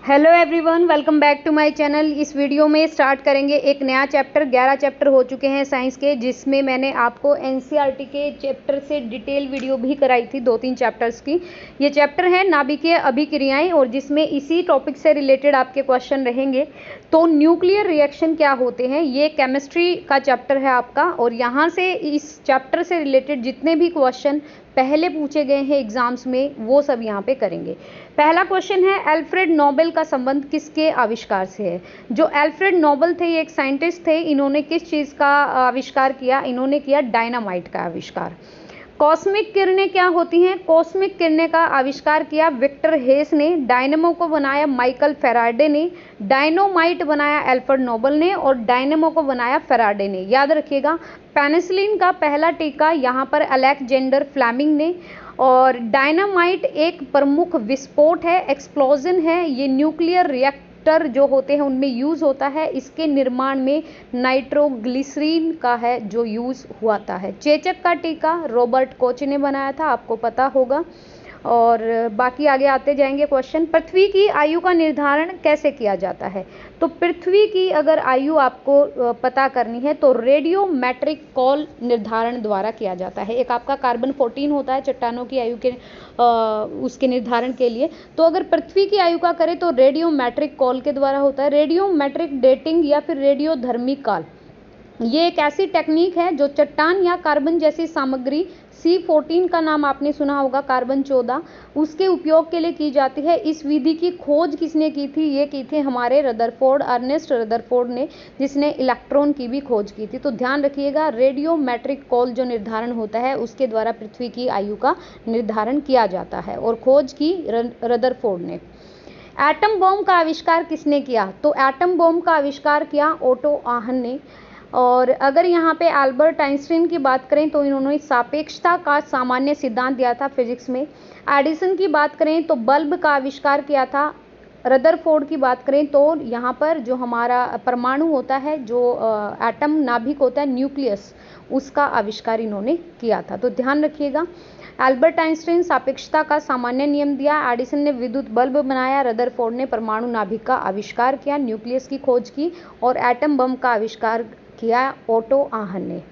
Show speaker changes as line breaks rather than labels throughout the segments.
Hello everyone, welcome back to my channel. इस video में start करेंगे एक नया चैप्टर। 11 चैप्टर हो चुके हैं साइंस के, जिसमें मैंने आपको एनसीईआरटी के चैप्टर से डिटेल वीडियो भी कराई थी 2-3 चैप्टर्स की। ये चैप्टर है नाभिकीय अभिक्रियाएं, और जिसमें इसी टॉपिक से रिलेटेड आपके क्वेश्चन रहेंगे। तो न्यूक्लियर रिएक्शन क्या होते हैं, ये केमिस्ट्री का चैप्टर है आपका, और यहाँ से इस चैप्टर से रिलेटेड जितने भी क्वेश्चन पहले पूछे गए हैं एग्जाम्स में वो सब यहाँ पे करेंगे। पहला क्वेश्चन है, अल्फ्रेड नोबेल का संबंध किसके आविष्कार से है। जो अल्फ्रेड नोबेल थे ये एक साइंटिस्ट थे। इन्होंने किस चीज़ का आविष्कार किया, इन्होंने किया डायनामाइट का आविष्कार। कॉस्मिक किरणें क्या होती हैं, कॉस्मिक किरणें का आविष्कार किया विक्टर हेस ने। डायनेमो को बनाया माइकल फेराडे ने। डायनोमाइट बनाया अल्फ्रेड नोबेल ने, और डायनेमो को बनाया फेराडे ने। याद रखिएगा, पेनिसिलिन का पहला टीका यहाँ पर अलेक्जेंडर फ्लेमिंग ने। और डायनामाइट एक प्रमुख विस्फोट है, एक्सप्लोजन है। ये न्यूक्लियर रिएक्टर जो होते हैं उनमें यूज़ होता है। इसके निर्माण में नाइट्रोग्लिसरीन का है जो यूज़ हुआ है। चेचक का टीका रॉबर्ट कोच ने बनाया था, आपको पता होगा। और बाकी आगे आते जाएंगे क्वेश्चन। पृथ्वी की आयु का निर्धारण कैसे किया जाता है। तो पृथ्वी की अगर आयु आपको पता करनी है तो रेडियोमेट्रिक कॉल निर्धारण द्वारा किया जाता है। एक आपका कार्बन 14 होता है चट्टानों की आयु के उसके निर्धारण के लिए। तो अगर पृथ्वी की आयु का करें तो रेडियोमेट्रिक कॉल के द्वारा होता है। रेडियोमेट्रिक डेटिंग या फिर रेडियोधर्मी काल, ये एक ऐसी टेक्निक है जो चट्टान या कार्बन जैसी सामग्री C14 का नाम आपने सुना होगा, कार्बन 14, उसके उपयोग के लिए की जाती है। इस विधि की खोज किसने की थी, ये की थी हमारे रदरफोर्ड, अर्नेस्ट रदरफोर्ड ने, जिसने इलेक्ट्रॉन की भी खोज की थी। तो ध्यान रखिएगा, रेडियोमेट्रिक कॉल जो निर्धारण होता है उसके द्वारा पृथ्वी की आयु का निर्धारण किया जाता है, और खोज की रदरफोर्ड ने। एटम बॉम्ब का आविष्कार किसने किया, तो एटम बॉम्ब का आविष्कार किया ओटो आहन ने। और अगर यहाँ पे अल्बर्ट आइंस्टीन की बात करें तो इन्होंने सापेक्षता का सामान्य सिद्धांत दिया था फिजिक्स में। एडिसन की बात करें तो बल्ब का आविष्कार किया था। रदरफोर्ड की बात करें तो यहाँ पर जो हमारा परमाणु होता है, जो एटम नाभिक होता है, न्यूक्लियस, उसका आविष्कार इन्होंने किया था। तो ध्यान रखिएगा, अल्बर्ट आइंस्टीन सापेक्षता का सामान्य नियम दिया, एडिसन ने विद्युत बल्ब बनाया, रदरफोर्ड ने परमाणु नाभिक का आविष्कार किया, न्यूक्लियस की खोज की, और एटम बम का आविष्कार किया ओटो आहन ने।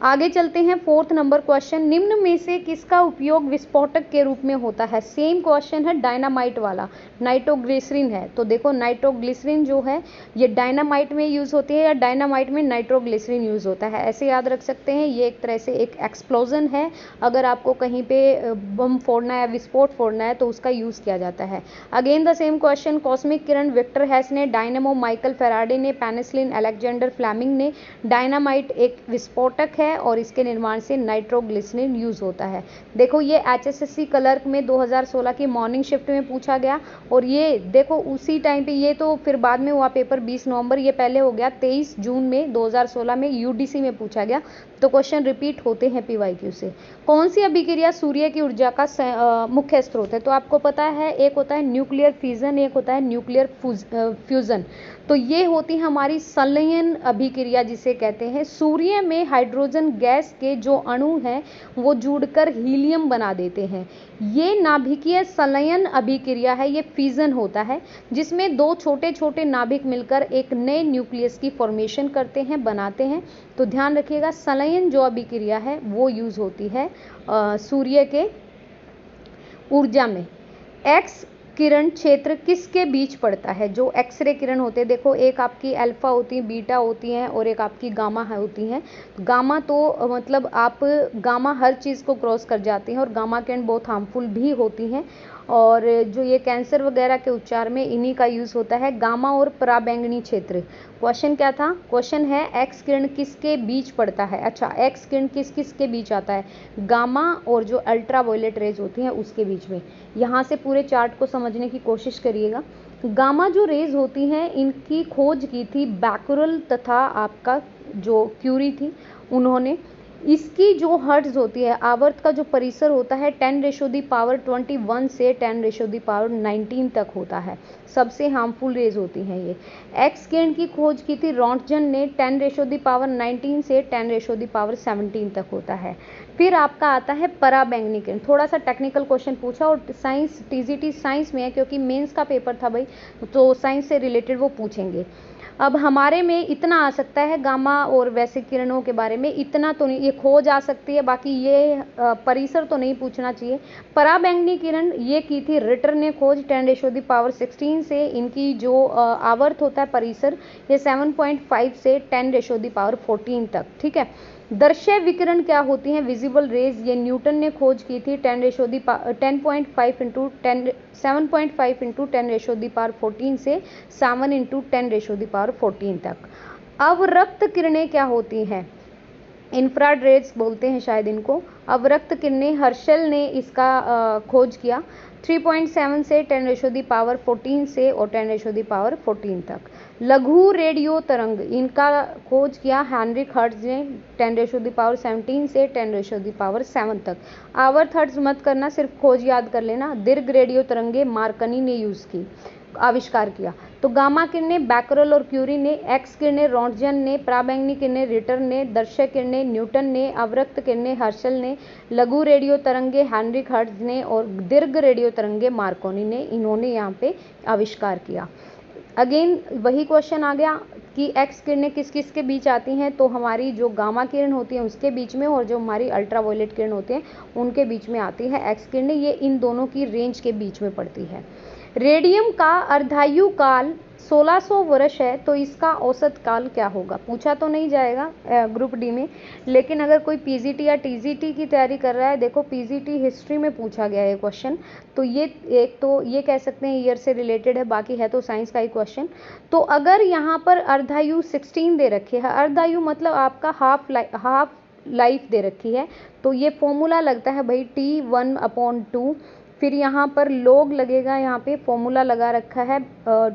आगे चलते हैं, 4th नंबर क्वेश्चन, निम्न में से किसका उपयोग विस्फोटक के रूप में होता है। सेम क्वेश्चन है डायनामाइट वाला, नाइट्रोग्लिसरीन है। तो देखो, नाइट्रोग्लिसरीन जो है ये डायनामाइट में यूज़ होती है या डायनामाइट में नाइट्रोग्लिसरीन यूज़ होता है, ऐसे याद रख सकते हैं। ये एक तरह से एक एक्सप्लोजन है, अगर आपको कहीं पे बम फोड़ना है या विस्फोट फोड़ना है तो उसका यूज़ किया जाता है। Again the same question, cosmic किरण विक्टर हेस ने, डायनेमो माइकल फेराडे ने, पेनिसिलिन अलेक्जेंडर फ्लेमिंग ने। डायनामाइट एक विस्फोटक है और इसके निर्माण से नाइट्रोग्लिसरीन यूज़ होता है। देखो, ये HSSC क्लर्क में 2016 की मॉर्निंग शिफ्ट में पूछा गया, और ये देखो उसी टाइम पे, ये तो फिर बाद में हुआ पेपर 20 नवंबर, ये पहले हो गया 23 जून में 2016 में UDC में पूछा गया। तो क्वेश्चन रिपीट होते हैं PYQ से। कौन सी अभिक्रिया सूर्य की ऊर्जा का मुख्य स्रोत है, तो आपको पता है एक होता है न्यूक्लियर फिजन, एक होता है न्यूक्लियर फ्यूजन। तो ये होती है हमारी संलयन अभिक्रिया जिसे कहते हैं। सूर्य में हाइड्रोजन गैस के जो अणु हैं वो जुड़कर हीलियम बना देते हैं। ये नाभिकीय संलयन अभिक्रिया है, ये फिजन होता है, जिसमें दो छोटे छोटे नाभिक मिलकर एक नए न्यूक्लियस की फॉर्मेशन करते हैं, बनाते हैं। तो ध्यान रखिएगा, संलयन जो अभिक्रिया है वो यूज होती है सूर्य के ऊर्जा में। एक्स किरण क्षेत्र किसके बीच पड़ता है, जो एक्सरे किरण होते हैं, देखो एक आपकी अल्फा होती है, बीटा होती हैं, और एक आपकी गामा होती हैं। गामा तो मतलब आप गामा हर चीज़ को क्रॉस कर जाती हैं, और गामा किरण बहुत हार्मफुल भी होती हैं, और जो ये कैंसर वगैरह के उपचार में इन्हीं का यूज़ होता है। गामा और पराबैंगनी क्षेत्र, क्वेश्चन क्या था, क्वेश्चन है एक्स किरण किसके बीच पड़ता है। अच्छा, एक्स किरण किस किस के बीच आता है, गामा और जो अल्ट्रा वायलेट रेज होती हैं उसके बीच में। यहाँ से पूरे चार्ट को समझने की कोशिश करिएगा। गामा जो रेज होती हैं इनकी खोज की थी बैकुरल तथा आपका जो क्यूरी थी उन्होंने। इसकी जो हर्ट्ज होती है, आवर्त का जो परिसर होता है 10⁻21 से 10⁻19 तक होता है। सबसे हार्मफुल रेज होती हैं ये। एक्स किरण की खोज की थी रॉन्टजन ने, 10⁻19 से 10⁻17 तक होता है। फिर आपका आता है पराबैंगनी किरण, थोड़ा सा टेक्निकल क्वेश्चन पूछा और साइंस टीजीटी साइंस में है क्योंकि मेंस का पेपर था भाई, तो साइंस से रिलेटेड वो पूछेंगे। अब हमारे में इतना आ सकता है गामा और वैसे किरणों के बारे में, इतना तो नहीं, ये खोज आ सकती है, बाकी ये परिसर तो नहीं पूछना चाहिए। पराबैंगनी किरण ये की थी रिटर ने खोज 10⁻16 से, इनकी जो आवर्त होता है परिसर ये 7.5 से 10⁻14 तक, ठीक है। दर्शय विकिरण क्या होती हैं, विजिबल रेज, ये न्यूटन ने खोज की थी 7.5 इंटू 10⁻14 से 7 इंटू 10⁻14 तक। अवरक्त किरणें क्या होती हैं, इंफ्रारेड रेज बोलते हैं शायद इनको। अवरक्त किरणें हर्शल ने इसका खोज किया 3.7 से 10⁻14 से और 10⁻14 तक। लघु रेडियो तरंग, इनका खोज किया हेनरिक हर्ट्ज ने 10⁻17 से 10⁻7 तक। आवर्त हर्ट्ज मत करना, सिर्फ खोज याद कर लेना। दीर्घ रेडियो तरंगे मार्कनी ने यूज की, आविष्कार किया। तो गामा किरणें बैकरल और क्यूरी ने, एक्स किरणें रोंटजन ने, पराबैंगनी किरणें रिटर ने, दर्शय किरणें न्यूटन ने, अवरक्त किरणें हर्शल ने, लघु रेडियो तरंगे हेनरिक हर्ट्ज ने और दीर्घ रेडियो तरंगे मार्कोनी ने, इन्होंने यहाँ पे आविष्कार किया। अगेन वही क्वेश्चन आ गया कि एक्स किरणें किस किस के बीच आती हैं, तो हमारी जो गामा किरण होती है उसके बीच में, और जो हमारी अल्ट्रावायलेट किरण होती हैं उनके बीच में आती है एक्स किरणें, ये इन दोनों की रेंज के बीच में पड़ती है। रेडियम का अर्धायु काल 1600 वर्ष है, तो इसका औसत काल क्या होगा, पूछा तो नहीं जाएगा ग्रुप डी में, लेकिन अगर कोई पीजीटी या टीजीटी की तैयारी कर रहा है, देखो पीजीटी हिस्ट्री में पूछा गया है क्वेश्चन, तो ये एक तो ये कह सकते हैं ईयर से रिलेटेड है, बाकी है तो साइंस का ही क्वेश्चन। तो अगर यहाँ पर अर्धायु 16 दे रखी है, अर्धायु मतलब आपका हाफ लाइफ दे रखी है, तो ये फॉर्मूला लगता है भाई T1/2, फिर यहाँ पर log लगेगा, यहाँ पे फॉर्मूला लगा रखा है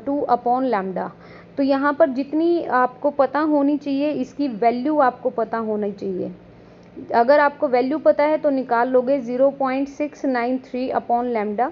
2/λ। तो यहाँ पर जितनी आपको पता होनी चाहिए, इसकी वैल्यू आपको पता होनी चाहिए। अगर आपको वैल्यू पता है तो निकाल लोगे 0.693/λ।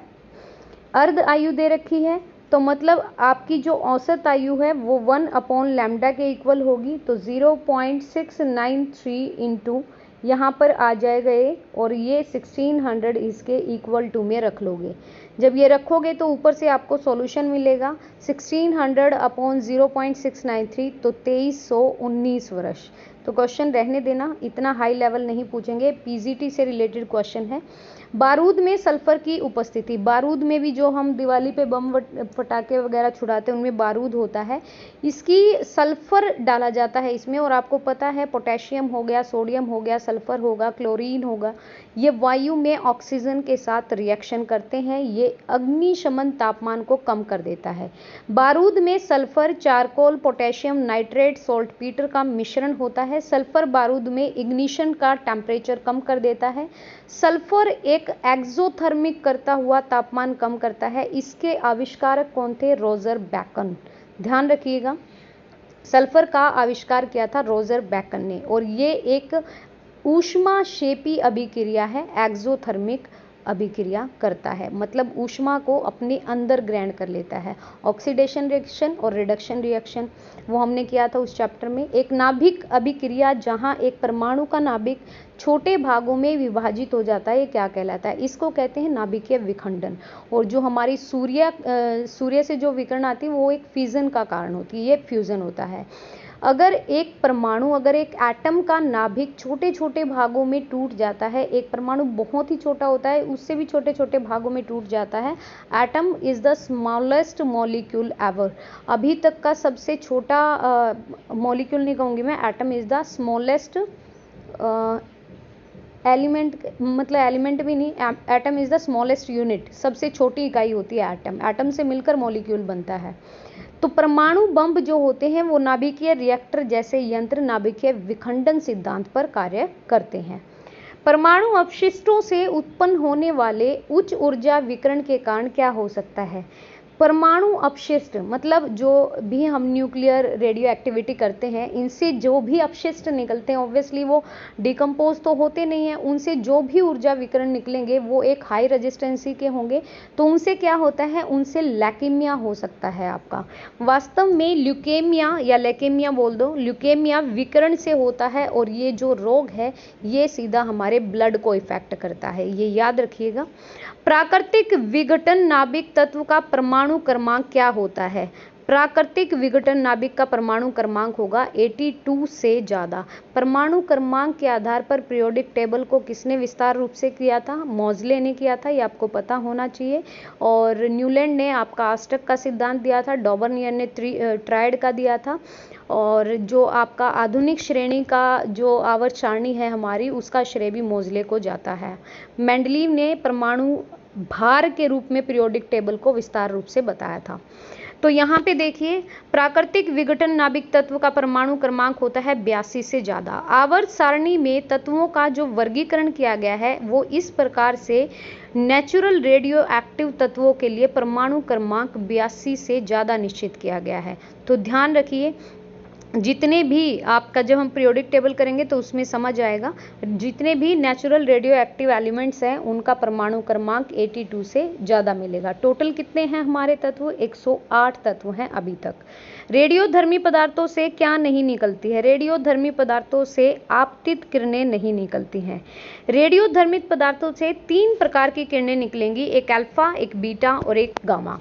अर्ध आयु दे रखी है, तो मतलब आपकी जो औसत आयु है वो 1/λ के इक्वल होगी, तो 0.693 इंटू यहाँ पर आ जाएगा ये, और ये 1600 इसके इक्वल टू में रख लोगे। जब ये रखोगे तो ऊपर से आपको सॉल्यूशन मिलेगा 1600/0.693, तो 2319 वर्ष। तो क्वेश्चन रहने देना, इतना हाई लेवल नहीं पूछेंगे, पीजीटी से रिलेटेड क्वेश्चन है। बारूद में सल्फर की उपस्थिति, बारूद में भी जो हम दिवाली पे बम फटाके वगैरह छुड़ाते हैं उनमें बारूद होता है, इसकी सल्फर डाला जाता है इसमें, और आपको पता है पोटेशियम हो गया, सोडियम हो गया, सल्फर होगा, क्लोरीन होगा, ये वायु में ऑक्सीजन के साथ रिएक्शन करते हैं, ये अग्निशमन तापमान को कम कर देता है। बारूद में sulphur, charcoal, potassium nitrate, saltpetre का मिश्रण होता है। सल्फर बारूद में इग्निशन का टेम्परेचर कम कर देता है। सल्फर एक एक्सोथर्मिक करता हुआ तापमान कम करता है। इसके आविष्कारक कौन थे, रोजर बैकन, ध्यान रखिएगा। सल्फर का आविष्कार किया था रोजर बैकन ने, और ये एक ऊष्माक्षेपी अभिक्रिया है, एक्सोथर्मिक अभिक्रिया करता है, मतलब ऊष्मा को अपने अंदर ग्रहण कर लेता है। ऑक्सीडेशन रिएक्शन और रिडक्शन रिएक्शन वो हमने किया था उस चैप्टर में। एक नाभिक अभिक्रिया, जहां एक परमाणु का नाभिक छोटे भागों में विभाजित हो जाता है, ये क्या कहलाता है, इसको कहते हैं नाभिकीय विखंडन। और जो हमारी सूर्य से जो विकिरण आती है वो एक फ्यूजन का कारण होती है, ये फ्यूजन होता है। अगर एक परमाणु, अगर एक एटम का नाभिक छोटे छोटे भागों में टूट जाता है, एक परमाणु बहुत ही छोटा होता है, उससे भी छोटे छोटे भागों में टूट जाता है। Atom is the smallest molecule ever, अभी तक का सबसे छोटा मॉलिक्यूल नहीं कहूँगी मैं, atom is the smallest element, मतलब एलिमेंट भी नहीं, atom is the smallest unit, सबसे छोटी इकाई होती है एटम, एटम से मिलकर मॉलिक्यूल बनता है। तो परमाणु बम जो होते हैं वो नाभिकीय रिएक्टर जैसे यंत्र नाभिकीय विखंडन सिद्धांत पर कार्य करते हैं। परमाणु अपशिष्टों से उत्पन्न होने वाले उच्च ऊर्जा विकिरण के कारण क्या हो सकता है, परमाणु अपशिष्ट मतलब जो भी हम न्यूक्लियर रेडियो एक्टिविटी करते हैं, इनसे जो भी अपशिष्ट निकलते हैं, ऑब्वियसली वो डिकम्पोज तो होते नहीं हैं, उनसे जो भी ऊर्जा विकिरण निकलेंगे वो एक हाई रेजिस्टेंसी के होंगे, तो उनसे क्या होता है, उनसे लैकेमिया हो सकता है आपका। वास्तव में ल्यूकेमिया या लैकेमिया बोल दो, ल्यूकेमिया विकिरण से होता है, और ये जो रोग है ये सीधा हमारे हमारे ब्लड को इफेक्ट करता है, ये याद रखिएगा। प्राकृतिक विघटन नाभिक तत्व का परमाणु क्रमांक क्या होता है? प्राकृतिक विघटन नाभिक का परमाणु क्रमांक होगा 82 से ज़्यादा। परमाणु क्रमांक के आधार पर पीरियोडिक टेबल को किसने विस्तार रूप से किया था? मोज़ले ने किया था, ये आपको पता होना चाहिए। और न्यूलैंड ने आपका अष्टक का सिद्धांत दिया था, डॉबर्नियर ने ट्रायड का दिया था, और जो आपका आधुनिक श्रेणी का जो आवर्त सारणी है हमारी, उसका श्रेय भी मोज़ले को जाता है। मेंडलीव ने परमाणु भार के रूप में पीरियोडिक टेबल को विस्तार रूप से बताया था। तो यहाँ पे देखिए, प्राकृतिक विघटन नाभिक तत्व का परमाणु क्रमांक होता है 82 से ज़्यादा। आवर्त सारणी में तत्वों का जो वर्गीकरण किया गया है वो इस प्रकार से, नेचुरल रेडियो एक्टिव तत्वों के लिए परमाणु क्रमांक 82 से ज़्यादा निश्चित किया गया है। तो ध्यान रखिए, जितने भी आपका जब हम पीरियोडिक टेबल करेंगे तो उसमें समझ आएगा, जितने भी नेचुरल रेडियो एक्टिव एलिमेंट्स हैं उनका परमाणु क्रमांक 82 से ज़्यादा मिलेगा। टोटल कितने हैं हमारे तत्व? 108 तत्व हैं अभी तक। रेडियोधर्मी पदार्थों से क्या नहीं निकलती है? रेडियोधर्मी पदार्थों से आपतित किरणें नहीं निकलती हैं। रेडियोधर्मी पदार्थों से 3 प्रकार की किरणें निकलेंगी, एक अल्फा, एक बीटा और एक गामा।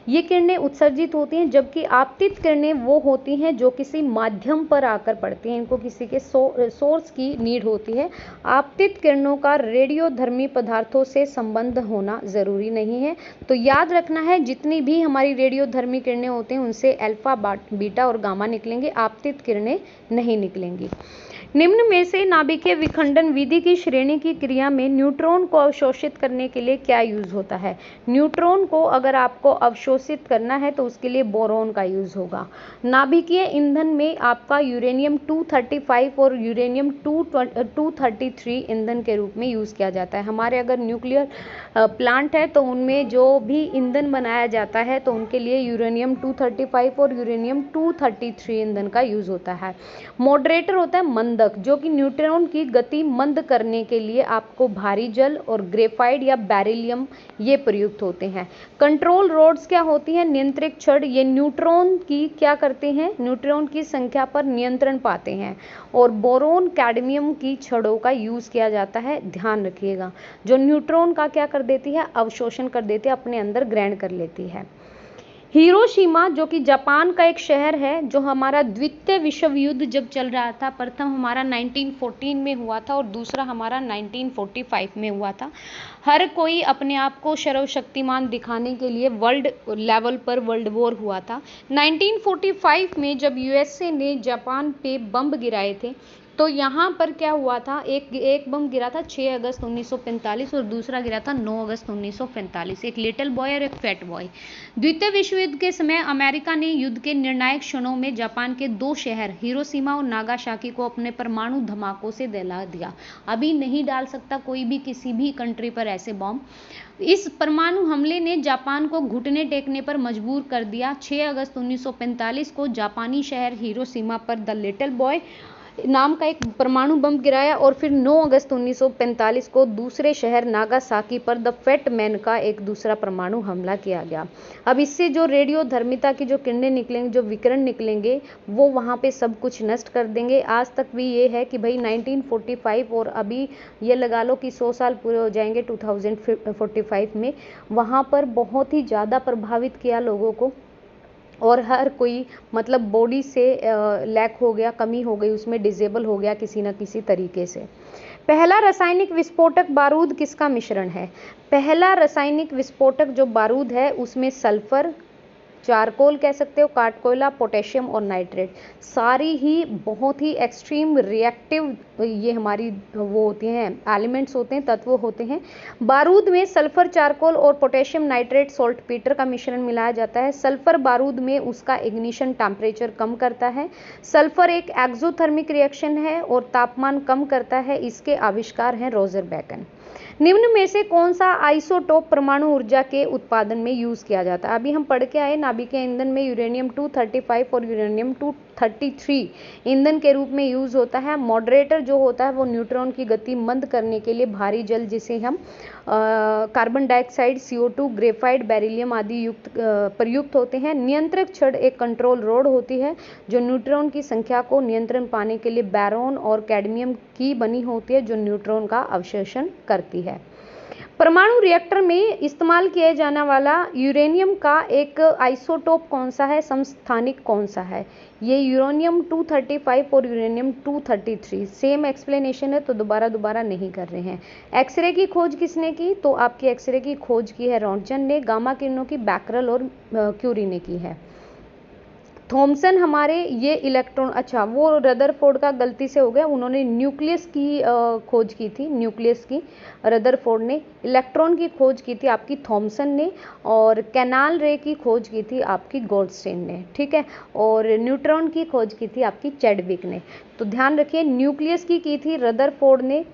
ये किरणें उत्सर्जित होती हैं, जबकि आपतित किरणें वो होती हैं जो किसी माध्यम पर आकर पड़ती हैं, इनको किसी के सोर्स की नीड होती है। आपतित किरणों का रेडियोधर्मी पदार्थों से संबंध होना ज़रूरी नहीं है। तो याद रखना है, जितनी भी हमारी रेडियोधर्मी किरणें होती हैं उनसे अल्फा, बीटा और गामा निकलेंगे, आपतित किरणें नहीं निकलेंगी। निम्न में से नाभिकीय विखंडन विधि की श्रेणी की क्रिया में न्यूट्रॉन को अवशोषित करने के लिए क्या यूज होता है? न्यूट्रॉन को अगर आपको अवशोषित करना है तो उसके लिए बोरॉन का यूज होगा। नाभिकीय ईंधन में आपका यूरेनियम 235 और यूरेनियम 233 ईंधन के रूप में यूज किया जाता है। हमारे अगर न्यूक्लियर प्लांट है तो उनमें जो भी ईंधन बनाया जाता है तो उनके लिए यूरेनियम 235 और यूरेनियम 233 ईंधन का यूज होता है। मॉडरेटर होता है मंदक, जो कि न्यूट्रॉन की गति मंद करने के लिए आपको भारी जल और ग्रेफाइट या बेरिलियम ये प्रयुक्त होते हैं। कंट्रोल रोड्स क्या होती हैं? नियंत्रित छड़, ये न्यूट्रॉन की क्या करते हैं? न्यूट्रॉन की संख्या पर नियंत्रण पाते हैं। और बोरोन कैडमियम की छड़ों का यूज किया जाता है, ध्यान रखिएगा, जो न्यूट्रॉन का क्या कर देती है? अवशोषण कर देती है, अपने अंदर ग्रहण कर लेती है। हिरोशिमा जो कि जापान का एक शहर है, जो हमारा द्वितीय विश्व युद्ध जब चल रहा था, प्रथम हमारा 1914 में हुआ था और दूसरा हमारा 1945 में हुआ था। हर कोई अपने आप को सर्वशक्तिमान दिखाने के लिए वर्ल्ड लेवल पर वर्ल्ड वॉर हुआ था। 1945 में जब यूएसए ने जापान पे बम गिराए थे तो यहाँ पर क्या हुआ था, एक बम गिरा था 6 अगस्त 1945 और दूसरा गिरा था 9 अगस्त 1945, एक लिटिल बॉय और एक फैट बॉय। द्वितीय विश्व युद्ध के समय अमेरिका ने युद्ध के निर्णायक क्षणों में जापान के 2 शहर हिरोशिमा और नागासाकी को अपने परमाणु धमाकों से दहला दिया। अभी नहीं डाल सकता कोई भी किसी भी कंट्री पर ऐसे बम। इस परमाणु हमले ने जापान को घुटने टेकने पर मजबूर कर दिया। 6 अगस्त 1945 को जापानी शहर हिरोशिमा पर द लिटिल बॉय नाम का एक परमाणु बम गिराया और फिर 9 अगस्त 1945 को दूसरे शहर नागासाकी पर द फैट मैन का एक दूसरा परमाणु हमला किया गया। अब इससे जो रेडियोधर्मिता की जो किरणें निकलेंगे, जो विकिरण निकलेंगे, वो वहाँ पे सब कुछ नष्ट कर देंगे। आज तक भी ये है कि भाई 1945 और अभी ये लगा लो कि 100 साल पूरे हो जाएंगे 2045 में, वहाँ पर बहुत ही ज़्यादा प्रभावित किया लोगों को और हर कोई मतलब बॉडी से लैक हो गया, कमी हो गई, उसमें डिसेबल हो गया किसी न किसी तरीके से। पहला रासायनिक विस्फोटक बारूद किसका मिश्रण है? पहला रासायनिक विस्फोटक जो बारूद है उसमें सल्फर, चारकोल कह सकते हो, काट कोयला, पोटेशियम और नाइट्रेट, सारी ही बहुत ही एक्सट्रीम रिएक्टिव ये हमारी वो होती हैं, एलिमेंट्स होते हैं, तत्व होते हैं। बारूद में सल्फर, चारकोल और पोटेशियम नाइट्रेट सॉल्टपीटर का मिश्रण मिलाया जाता है। सल्फर बारूद में उसका इग्निशन टेम्परेचर कम करता है। सल्फर एक एक्सोथर्मिक रिएक्शन है और तापमान कम करता है। इसके आविष्कार हैं रॉजर बेकन। निम्न में से कौन सा आइसोटोप परमाणु ऊर्जा के उत्पादन में यूज किया जाता है? अभी हम पढ़ के आए नाभिकीय ईंधन में यूरेनियम 235 और यूरेनियम 233 ईंधन के रूप में यूज होता है। मॉडरेटर जो होता है वो न्यूट्रॉन की गति मंद करने के लिए भारी जल, जिसे हम carbon dioxide, CO2, graphite, beryllium आदि प्रयुक्त होते हैं। नियंत्रक छड़ एक कंट्रोल रोड होती है जो न्यूट्रॉन की संख्या को नियंत्रण पाने के लिए बोरॉन और कैडमियम की बनी होती है जो न्यूट्रॉन का अवशोषण करती है। परमाणु रिएक्टर में इस्तेमाल किया जाने वाला यूरेनियम का एक आइसोटोप कौन सा है, समस्थानिक कौन सा है? ये यूरेनियम 235 और यूरेनियम 233। सेम एक्सप्लेनेशन है तो दोबारा नहीं कर रहे हैं। एक्सरे की खोज किसने की? तो आपकी एक्सरे की खोज की है रोंटगन ने। गामा किरणों की बैकरल और क्यूरी ने की है। थॉमसन हमारे ये इलेक्ट्रॉन, अच्छा वो रदरफोर्ड का गलती से हो गया, उन्होंने न्यूक्लियस की खोज की थी, न्यूक्लियस की रदरफोर्ड ने। इलेक्ट्रॉन की खोज की थी आपकी थॉमसन ने, और कैनाल रे की खोज की थी आपकी गोल्डस्टीन ने, ठीक है। और न्यूट्रॉन की खोज की थी आपकी चैडविक ने। तो ध्यान रखिए, न्यूक्लियस की थी रदरफोर्ड ने,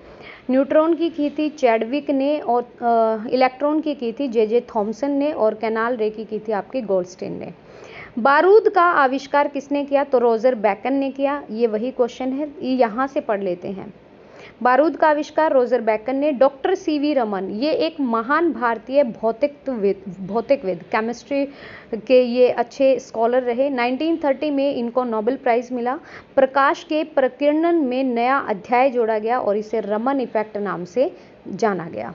न्यूट्रॉन की थी चैडविक ने, और इलेक्ट्रॉन की थी जे थॉमसन ने, और कैनाल रे की थी आपकी गोल्डस्टीन ने। बारूद का आविष्कार किसने किया? तो रोजर बेकन ने किया। ये वही क्वेश्चन है, यहाँ से पढ़ लेते हैं। बारूद का आविष्कार रोजर बेकन ने। डॉक्टर CV रमन, ये एक महान भारतीय भौतिकविद केमिस्ट्री के ये अच्छे स्कॉलर रहे। 1930 में इनको नोबेल प्राइज मिला। प्रकाश के प्रकीर्णन में नया अध्याय जोड़ा गया और इसे रमन इफेक्ट नाम से जाना गया।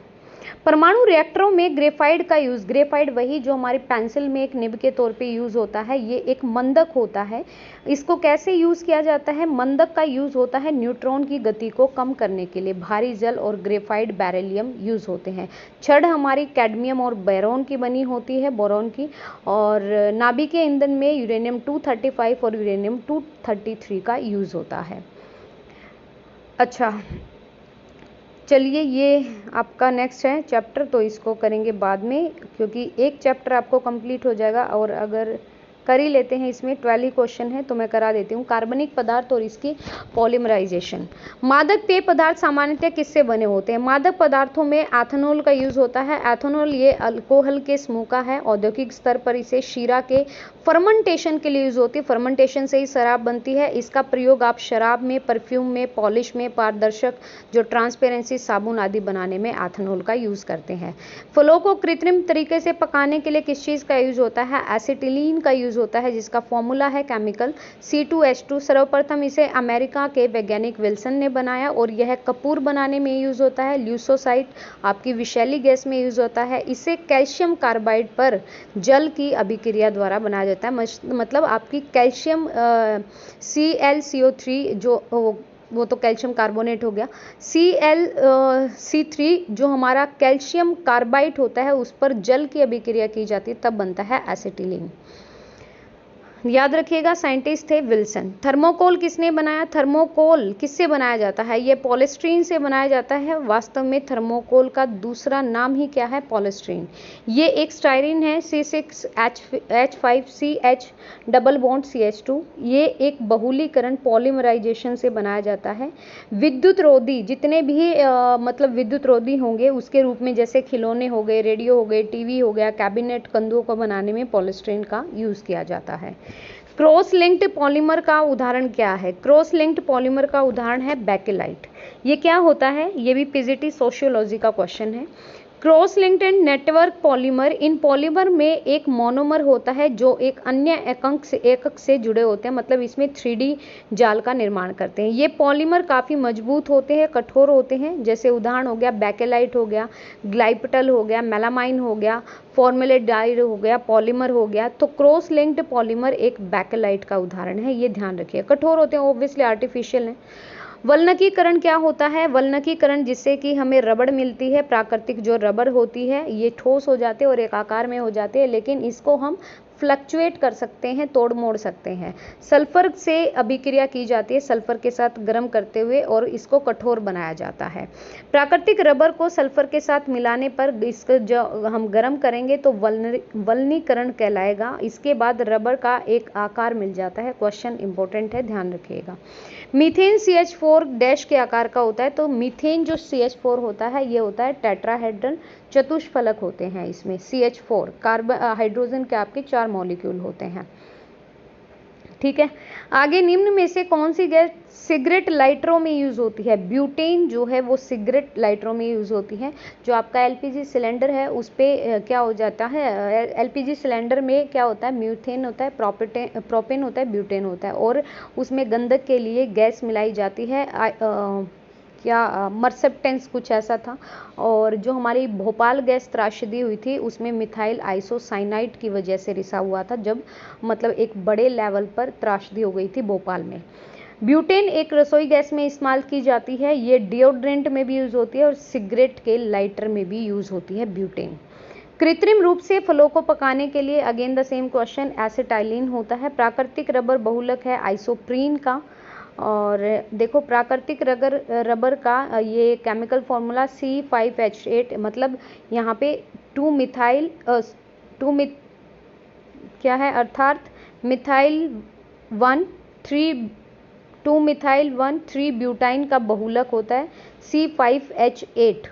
परमाणु रिएक्टरों में ग्रेफाइट का यूज़, ग्रेफाइट वही जो हमारी पेंसिल में एक निब के तौर पे यूज़ होता है, ये एक मंदक होता है। इसको कैसे यूज़ किया जाता है? मंदक का यूज़ होता है न्यूट्रॉन की गति को कम करने के लिए। भारी जल और ग्रेफाइट बेरिलियम यूज़ होते हैं। छड़ हमारी कैडमियम और बोरॉन की बनी होती है, बोरॉन की। और नाभिकीय ईंधन में यूरेनियम 235 और यूरेनियम 233 का यूज़ होता है। अच्छा चलिए, ये आपका नेक्स्ट है चैप्टर, तो इसको करेंगे बाद में, क्योंकि एक चैप्टर आपको कंप्लीट हो जाएगा। और अगर कर ही लेते हैं, इसमें 12 ही क्वेश्चन है तो मैं करा देती हूँ। कार्बनिक पदार्थ और इसकी पॉलीमराइजेशन। मादक पेय पदार्थ सामान्यतः किससे बने होते हैं? मादक पदार्थों में एथेनॉल का यूज़ होता है। एथेनॉल ये अल्कोहल के समूह का है। औद्योगिक स्तर पर इसे शीरा के फर्मेंटेशन के लिए यूज़ होती है। फर्मेंटेशन से ही शराब बनती है। इसका प्रयोग आप शराब में, परफ्यूम में, पॉलिश में, पारदर्शक जो ट्रांसपेरेंसी साबुन आदि बनाने में एथेनॉल का यूज़ करते हैं। फलों को कृत्रिम तरीके से पकाने के लिए किस चीज़ का यूज़ होता है? एसिटिलीन का यूज़ होता है, जिसका फॉर्मूला है केमिकल C2H2। सर्वप्रथम इसे अमेरिका के वैज्ञानिक विल्सन ने बनाया और यह कपूर बनाने में यूज़ होता है। ल्यूसोसाइट आपकी विषैली गैस में यूज़ होता है। इसे कैल्शियम कार्बाइड पर जल की अभिक्रिया द्वारा बनाया जाता है। मतलब आपकी कैल्शियम ClCO3 जो वो तो कैल्शियम कार्बोनेट हो गया। ClC3 जो हमारा कैल्शियम कार्बाइड होता है उस पर जल की अभिक्रिया की जाती है, तब बनता है एसिटिलीन। याद रखिएगा, साइंटिस्ट थे विल्सन। थर्मोकोल किसने बनाया? थर्मोकोल किससे बनाया जाता है? ये पॉलिस्ट्रीन से बनाया जाता है। वास्तव में थर्मोकोल का दूसरा नाम ही क्या है? पॉलिस्ट्रीन। ये एक स्टाइरिन है, C6H5CH डबल बॉन्ड CH2। ये एक बहुलीकरण पॉलीमराइजेशन से बनाया जाता है। विद्युत रोधी जितने भी मतलब विद्युत रोधी होंगे उसके रूप में, जैसे खिलौने हो गए, रेडियो हो गए, टीवी हो गया, कैबिनेट, कंधों को बनाने में पॉलिस्ट्रीन का यूज़ किया जाता है। क्रॉस लिंक्ड पॉलीमर का उदाहरण क्या है? क्रॉस लिंक्ड पॉलीमर का उदाहरण है बेकेलाइट। ये क्या होता है? ये भी पीजीटी सोशियोलॉजी का क्वेश्चन है। Cross linked and network polymer, in polymer में एक मोनोमर होता है जो एक अन्य एकक से जुड़े होते हैं, मतलब इसमें 3D जाल का निर्माण करते हैं। ये पॉलीमर काफ़ी मजबूत होते हैं, कठोर होते हैं। जैसे उदाहरण हो गया बेकेलाइट हो गया, ग्लाइपटल हो गया, मेलामाइन हो गया, फॉर्मेल्डिहाइड हो गया, पॉलीमर हो गया। तो क्रॉस लिंक्ड पॉलीमर एक बेकेलाइट का उदाहरण है, ये ध्यान रखिए। कठोर होते हैं, ऑब्वियसली आर्टिफिशियल है। वल्लकीकरण क्या होता है? वल्लकीकरण जिससे कि हमें रबड़ मिलती है, प्राकृतिक जो रबड़ होती है, ये ठोस हो जाते हैं और एक आकार में हो जाते हैं, लेकिन इसको हम फ्लक्चुएट कर सकते हैं, तोड़ मोड़ सकते हैं। सल्फर से अभिक्रिया की जाती है, सल्फर के साथ गर्म करते हुए, और इसको कठोर बनाया जाता है। प्राकृतिक रबर को सल्फर के साथ मिलाने पर इसको जो हम गर्म करेंगे तो वल्लनीकरण कहलाएगा। इसके बाद रबर का एक आकार मिल जाता है। क्वेश्चन इंपॉर्टेंट है, ध्यान रखिएगा। मीथेन CH4 डैश के आकार का होता है। तो मीथेन जो CH4 होता है ये होता है टेट्राहेड्रल, चतुष्फलक होते हैं इसमें। CH4 कार्बन हाइड्रोजन के आपके 4 मॉलिक्यूल होते हैं। ठीक है। आगे निम्न में से कौन सी गैस सिगरेट लाइटरों में यूज़ होती है? ब्यूटेन जो है वो सिगरेट लाइटरों में यूज़ होती है। जो आपका एलपीजी सिलेंडर है उस पर क्या हो जाता है, एलपीजी सिलेंडर में क्या होता है, म्यूथेन होता है, प्रोपेन होता है, ब्यूटेन होता है, और उसमें गंधक के लिए गैस मिलाई जाती है, क्या मर्सेप्टेंस कुछ ऐसा था। और जो हमारी भोपाल गैस त्रासदी हुई थी उसमें मिथाइल आइसोसाइनाइड की वजह से रिसा हुआ था, जब मतलब एक बड़े लेवल पर त्रासदी हो गई थी भोपाल में। ब्यूटेन एक रसोई गैस में इस्तेमाल की जाती है, ये डिओड्रेंट में भी यूज़ होती है और सिगरेट के लाइटर में भी यूज़ होती है ब्यूटेन। कृत्रिम रूप से फलों को पकाने के लिए again the same question, acetylene होता है। प्राकृतिक रबर बहुलक है आइसोप्रीन का। और देखो प्राकृतिक रबर का ये केमिकल फॉर्मूला C5H8, मतलब यहाँ पे 2 मिथाइल क्या है, अर्थात मिथाइल 1,3 ब्यूटाइन का बहुलक होता है C5H8।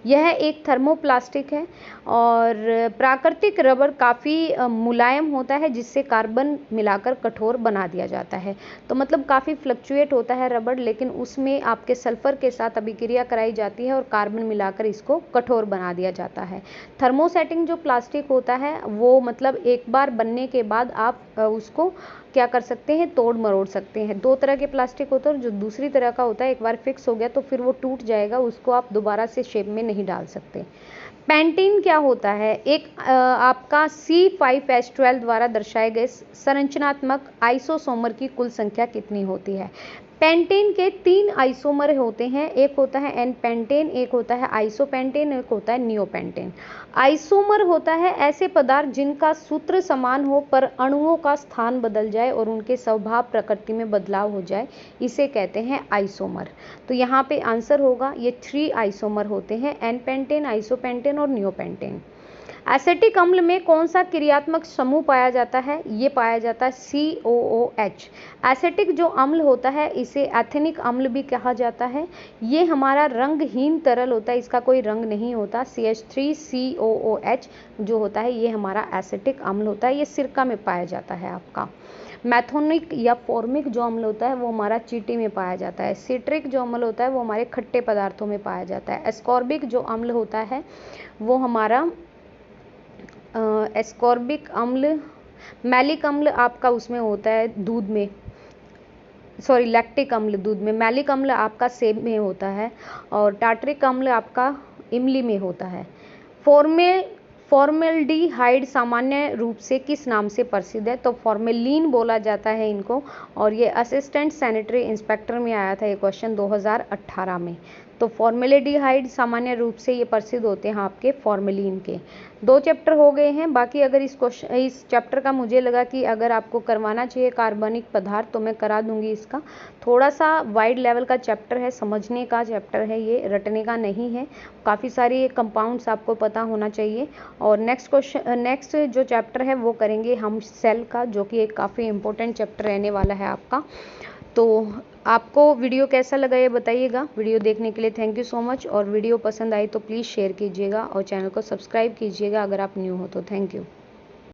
यह एक थर्मोप्लास्टिक है और प्राकृतिक रबर काफ़ी मुलायम होता है जिससे कार्बन मिलाकर कठोर बना दिया जाता है। तो मतलब काफ़ी फ्लक्चुएट होता है रबर, लेकिन उसमें आपके सल्फ़र के साथ अभिक्रिया कराई जाती है और कार्बन मिलाकर इसको कठोर बना दिया जाता है। थर्मोसेटिंग जो प्लास्टिक होता है वो मतलब एक बार बनने के बाद आप उसको क्या कर सकते हैं, तोड़ मरोड़ सकते हैं। 2 तरह के प्लास्टिक होते हैं, जो दूसरी तरह का होता है एक बार फिक्स हो गया तो फिर वो टूट जाएगा, उसको आप दोबारा से शेप में नहीं डाल सकते। पेंटीन क्या होता है? एक आपका C5H12 द्वारा दर्शाए गए संरचनात्मक आइसोसोमर की कुल संख्या कितनी होती है? पेंटेन के 3 आइसोमर होते हैं, एक होता है एन पेंटेन, एक होता है आइसोपेंटेन, एक होता है नियोपेंटेन। आइसोमर होता है ऐसे पदार्थ जिनका सूत्र समान हो पर अणुओं का स्थान बदल जाए और उनके स्वभाव प्रकृति में बदलाव हो जाए, इसे कहते हैं आइसोमर। तो यहाँ पे आंसर होगा ये 3 आइसोमर होते हैं, एन पेंटेन, आइसोपेंटेन और नियोपेंटेन। एसिटिक अम्ल में कौन सा क्रियात्मक समूह पाया जाता है? ये पाया जाता है COOH। एसिटिक जो अम्ल होता है इसे एथेनिक अम्ल भी कहा जाता है। ये हमारा रंगहीन तरल होता है, इसका कोई रंग नहीं होता। CH3COOH जो होता है ये हमारा एसिटिक अम्ल होता है, ये सिरका में पाया जाता है आपका। मैथोनिक या फॉर्मिक जो अम्ल होता है वो हमारा चींटी में पाया जाता है। सिट्रिक जो अम्ल होता है वो हमारे खट्टे पदार्थों में पाया जाता है। एस्कॉर्बिक जो अम्ल होता है वो हमारा एस्कॉर्बिक अम्ल, मैलिक अम्ल आपका उसमें होता है दूध में, सॉरी लैक्टिक अम्ल दूध में, मैलिक अम्ल आपका सेब में होता है और टार्टरिक अम्ल आपका इमली में होता है। फॉर्मेल्डिहाइड सामान्य रूप से किस नाम से प्रसिद्ध है? तो फॉर्मेलिन बोला जाता है इनको, और ये असिस्टेंट सैनिटरी इंस्पेक्टर में आया था ये क्वेश्चन 2018 में। तो फॉर्मेल्डिहाइड सामान्य रूप से ये प्रसिद्ध होते हैं आपके फॉर्मेलिन के। 2 चैप्टर हो गए हैं। बाकी अगर इस चैप्टर का मुझे लगा कि अगर आपको करवाना चाहिए कार्बनिक पदार्थ तो मैं करा दूंगी इसका। थोड़ा सा वाइड लेवल का चैप्टर है, समझने का चैप्टर है, ये रटने का नहीं है। काफ़ी सारी कंपाउंड्स आपको पता होना चाहिए। और नेक्स्ट जो चैप्टर है वो करेंगे हम सेल का, जो कि एक काफ़ी इंपॉर्टेंट चैप्टर रहने वाला है आपका। तो आपको वीडियो कैसा लगा ये बताइएगा। वीडियो देखने के लिए थैंक यू सो मच, और वीडियो पसंद आई तो प्लीज़ शेयर कीजिएगा और चैनल को सब्सक्राइब कीजिएगा अगर आप न्यू हो तो। Thank you.